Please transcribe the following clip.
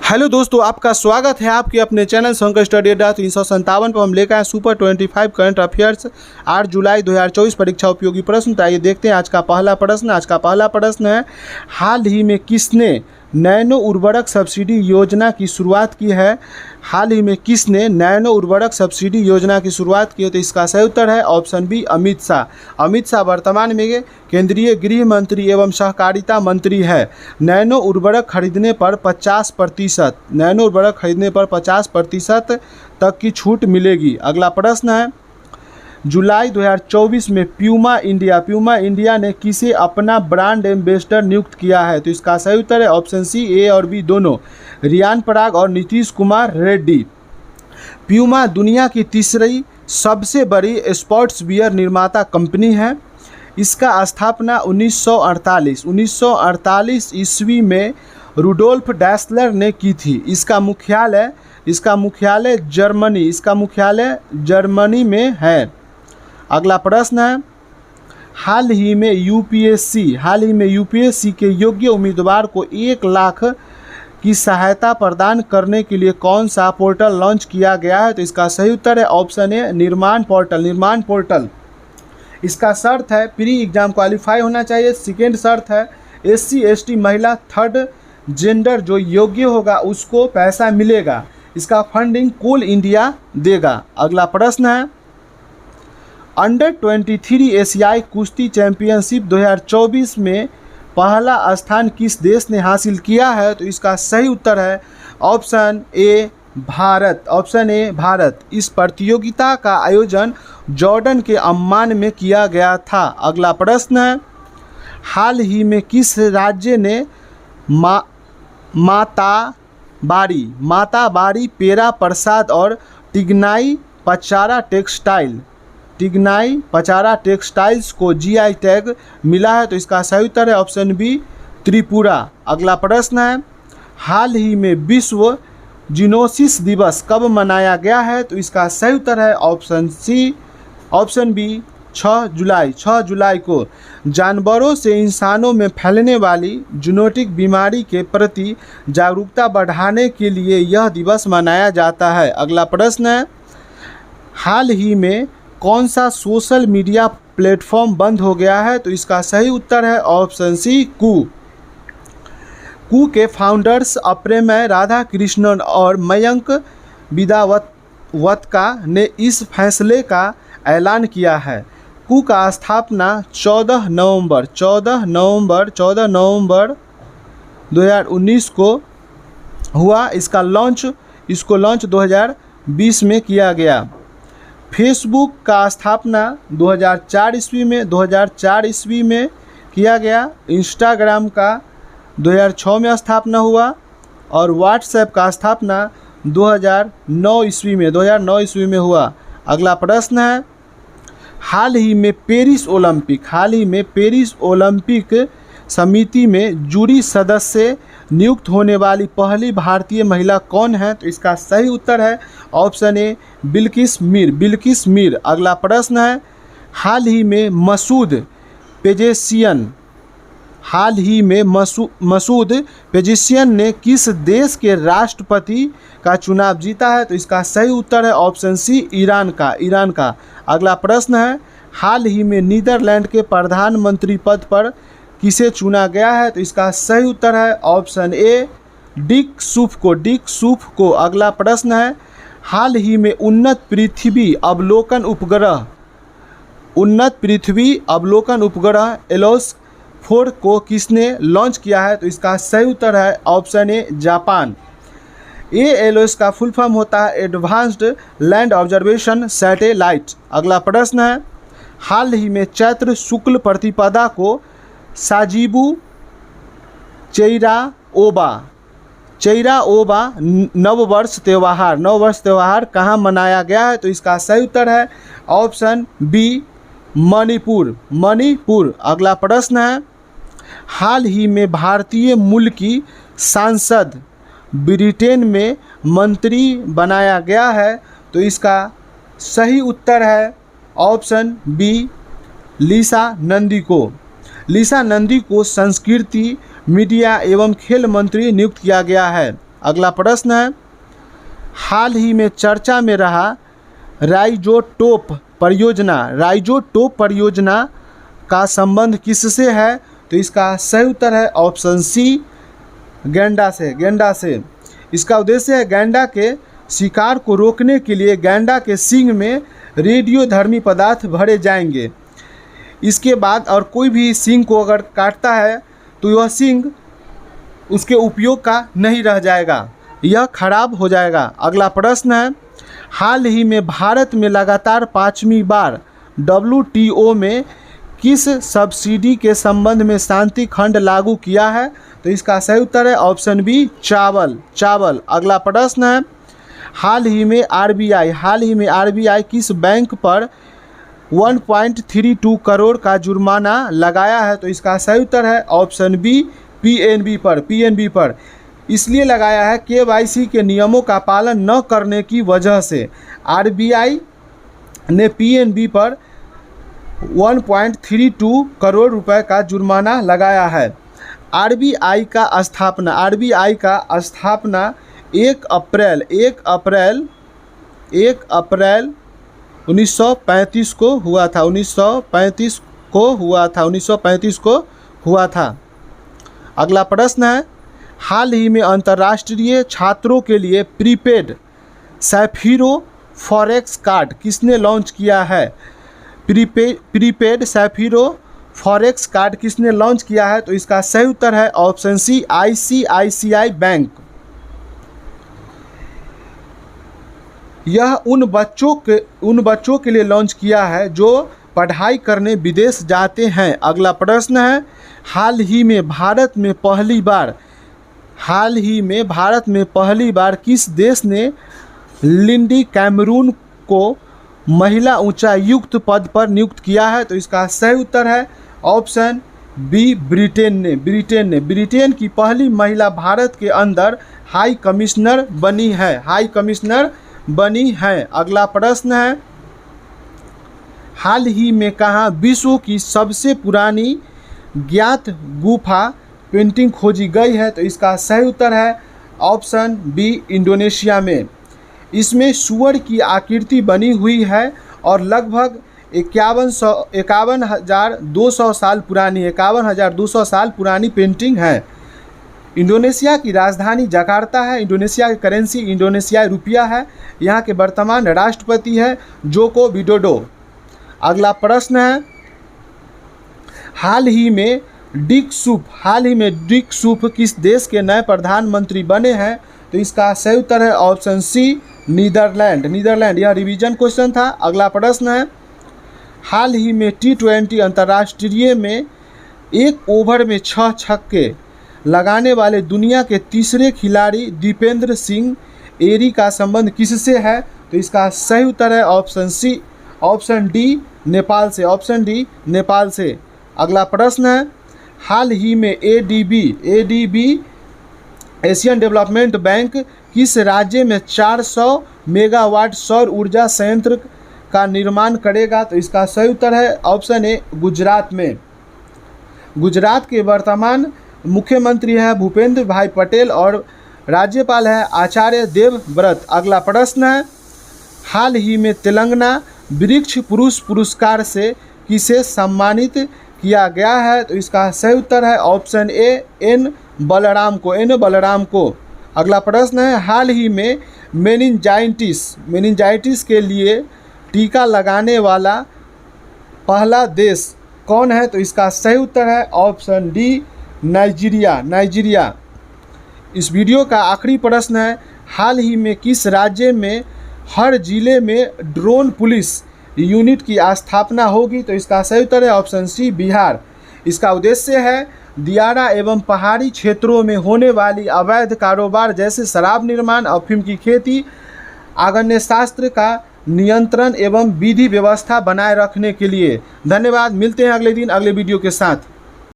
Hello दोस्तों, आपका स्वागत है आपके अपने चैनल शंकर स्टडी अड्डा 357 पर। हम लेकर आए सुपर 25 करंट अफेयर्स 8 जुलाई 2024 परीक्षा उपयोगी प्रश्न। तो आइए देखते हैं आज का पहला प्रश्न है, हाल ही में किसने नैनो उर्वरक सब्सिडी योजना की शुरुआत की है? हाल ही में किसने नैनो उर्वरक सब्सिडी योजना की शुरुआत की है? तो इसका सही उत्तर है ऑप्शन बी, अमित शाह। अमित शाह वर्तमान में केंद्रीय गृह मंत्री एवं सहकारिता मंत्री है। नैनो उर्वरक खरीदने पर 50% तक की छूट मिलेगी। अगला प्रश्न है, जुलाई 2024 में प्यूमा इंडिया ने किसे अपना ब्रांड एम्बेसडर नियुक्त किया है? तो इसका सही उत्तर है ऑप्शन सी, ए और बी दोनों, रियान पराग और नीतीश कुमार रेड्डी। प्यूमा दुनिया की तीसरी सबसे बड़ी स्पोर्ट्स वियर निर्माता कंपनी है। इसका स्थापना 1948 ईस्वी में रुडोल्फ डैसलर ने की थी। इसका मुख्यालय जर्मनी में है। अगला प्रश्न है, हाल ही में यूपीएससी के योग्य उम्मीदवार को 1 लाख की सहायता प्रदान करने के लिए कौन सा पोर्टल लॉन्च किया गया है? तो इसका सही उत्तर है ऑप्शन ए, निर्माण पोर्टल। इसका शर्त है प्री एग्जाम क्वालिफाई होना चाहिए। सेकेंड शर्त है SC ST महिला, थर्ड जेंडर जो योग्य होगा उसको पैसा मिलेगा। इसका फंडिंग कोल इंडिया देगा। अगला प्रश्न है, अंडर 23 एशियाई कुश्ती चैंपियनशिप 2024 में पहला स्थान किस देश ने हासिल किया है? तो इसका सही उत्तर है ऑप्शन ए, भारत। इस प्रतियोगिता का आयोजन जॉर्डन के अम्मान में किया गया था। अगला प्रश्न है, हाल ही में किस राज्य ने माता बारी पेरा प्रसाद और टिग्नाई पचारा टेक्सटाइल्स को GI टैग मिला है? तो इसका सही उत्तर है ऑप्शन बी, त्रिपुरा। अगला प्रश्न है, हाल ही में विश्व जीनोसिस दिवस कब मनाया गया है? तो इसका सही उत्तर है ऑप्शन बी, 6 जुलाई को। जानवरों से इंसानों में फैलने वाली जूनोटिक बीमारी के प्रति जागरूकता बढ़ाने के लिए यह दिवस मनाया जाता है। अगला प्रश्न है, हाल ही में कौन सा सोशल मीडिया प्लेटफॉर्म बंद हो गया है? तो इसका सही उत्तर है ऑप्शन सी, कू के फाउंडर्स अप्रेमय राधाकृष्णन और मयंक बिदावत्का ने इस फैसले का ऐलान किया है। कू का स्थापना 14 नवंबर 2019 को हुआ। इसको लॉन्च 2020 में किया गया। फेसबुक का स्थापना 2004 ईस्वी में किया गया। इंस्टाग्राम का 2006 में स्थापना हुआ और व्हाट्सएप का स्थापना 2009 ईस्वी में हुआ। अगला प्रश्न है, हाल ही में पेरिस ओलंपिक समिति में जूरी सदस्य नियुक्त होने वाली पहली भारतीय महिला कौन है? तो इसका सही उत्तर है ऑप्शन ए, बिल्किस मीर। अगला प्रश्न है, हाल ही में मसूद पेजेशियन ने किस देश के राष्ट्रपति का चुनाव जीता है? तो इसका सही उत्तर है ऑप्शन सी, ईरान का। अगला प्रश्न है, हाल ही में नीदरलैंड के प्रधानमंत्री पद पर किसे चुना गया है? तो इसका सही उत्तर है ऑप्शन ए, डिक सूफ को। अगला प्रश्न है, हाल ही में उन्नत पृथ्वी अवलोकन उपग्रह एलोस 4 को किसने लॉन्च किया है? तो इसका सही उत्तर है ऑप्शन ए, जापान। ALOS का फुल फॉर्म होता है एडवांस्ड लैंड ऑब्जर्वेशन सैटेलाइट। अगला प्रश्न है, हाल ही में चैत्र शुक्ल प्रतिपदा को साजिबू चैराओबा नववर्ष त्यौहार कहाँ मनाया गया है? तो इसका सही उत्तर है ऑप्शन बी, मणिपुर। अगला प्रश्न है, हाल ही में भारतीय मूल की सांसद ब्रिटेन में मंत्री बनाया गया है? तो इसका सही उत्तर है ऑप्शन बी, लीसा नंदी को संस्कृति मीडिया एवं खेल मंत्री नियुक्त किया गया है। अगला प्रश्न है, हाल ही में चर्चा में रहा राइजोटोप परियोजना का संबंध किससे है? तो इसका सही उत्तर है ऑप्शन सी, गैंडा से। इसका उद्देश्य है गैंडा के शिकार को रोकने के लिए गैंडा के सींग में रेडियोधर्मी पदार्थ भरे जाएंगे। इसके बाद और कोई भी सींग को अगर काटता है तो यह सींग उसके उपयोग का नहीं रह जाएगा, यह खराब हो जाएगा। अगला प्रश्न है, हाल ही में भारत में लगातार 5वीं बार WTO में किस सब्सिडी के संबंध में शांति खंड लागू किया है? तो इसका सही उत्तर है ऑप्शन बी, चावल। अगला प्रश्न है, हाल ही में RBI किस बैंक पर 1.32 करोड़ का जुर्माना लगाया है? तो इसका सही उत्तर है ऑप्शन बी, PNB पर। इसलिए लगाया है KYC के नियमों का पालन न करने की वजह से RBI ने PNB पर 1.32 करोड़ रुपए का जुर्माना लगाया है। RBI का स्थापना 1 अप्रैल 1935 को हुआ था। 1935 को हुआ था। अगला प्रश्न है, हाल ही में अंतर्राष्ट्रीय छात्रों के लिए प्रीपेड सैफीरो फॉरेक्स कार्ड किसने लॉन्च किया है? प्रीपेड सैफीरो फॉरेक्स कार्ड किसने लॉन्च किया है? तो इसका सही उत्तर है ऑप्शन सी, ICICI बैंक। यह उन बच्चों के लिए लॉन्च किया है जो पढ़ाई करने विदेश जाते हैं। अगला प्रश्न है, हाल ही में भारत में पहली बार किस देश ने लिंडी कैमरून को महिला ऊंचायुक्त पद पर नियुक्त किया है? तो इसका सही उत्तर है ऑप्शन बी, ब्रिटेन की पहली महिला भारत के अंदर हाई कमिश्नर बनी है। अगला प्रश्न है, हाल ही में कहाँ विश्व की सबसे पुरानी ज्ञात गुफा पेंटिंग खोजी गई है? तो इसका सही उत्तर है ऑप्शन बी, इंडोनेशिया में। इसमें सूअर की आकृति बनी हुई है और लगभग 51,200 साल पुरानी पेंटिंग है। इंडोनेशिया की राजधानी जकार्ता है। इंडोनेशिया की करेंसी इंडोनेशियाई रुपया है। यहाँ के वर्तमान राष्ट्रपति है जोको विडोडो। अगला प्रश्न है, हाल ही में डिक सूप किस देश के नए प्रधानमंत्री बने हैं? तो इसका सही उत्तर है ऑप्शन सी, नीदरलैंड। यह रिवीजन क्वेश्चन था। अगला प्रश्न है, हाल ही में T20 अंतर्राष्ट्रीय में 1 ओवर में 6 छक्के लगाने वाले दुनिया के तीसरे खिलाड़ी दीपेंद्र सिंह एरी का संबंध किससे है? तो इसका सही उत्तर है ऑप्शन डी, नेपाल से। अगला प्रश्न है, हाल ही में ADB एशियन डेवलपमेंट बैंक किस राज्य में 400 मेगावाट सौर ऊर्जा संयंत्र का निर्माण करेगा? तो इसका सही उत्तर है ऑप्शन ए, गुजरात में। गुजरात के वर्तमान मुख्यमंत्री है भूपेंद्र भाई पटेल और राज्यपाल है आचार्य देवव्रत। अगला प्रश्न है, हाल ही में तेलंगाना वृक्ष पुरुष पुरस्कार से किसे सम्मानित किया गया है? तो इसका सही उत्तर है ऑप्शन ए, एन बलराम को। अगला प्रश्न है, हाल ही में मेनिंजाइटिस के लिए टीका लगाने वाला पहला देश कौन है? तो इसका सही उत्तर है ऑप्शन डी, नाइजीरिया। इस वीडियो का आखिरी प्रश्न है, हाल ही में किस राज्य में हर जिले में ड्रोन पुलिस यूनिट की स्थापना होगी? तो इसका सही उत्तर है ऑप्शन सी, बिहार। इसका उद्देश्य है दियारा एवं पहाड़ी क्षेत्रों में होने वाली अवैध कारोबार जैसे शराब निर्माण, अफीम की खेती, आग्नेय शास्त्र का नियंत्रण एवं विधि व्यवस्था बनाए रखने के लिए। धन्यवाद। मिलते हैं अगले दिन अगले वीडियो के साथ।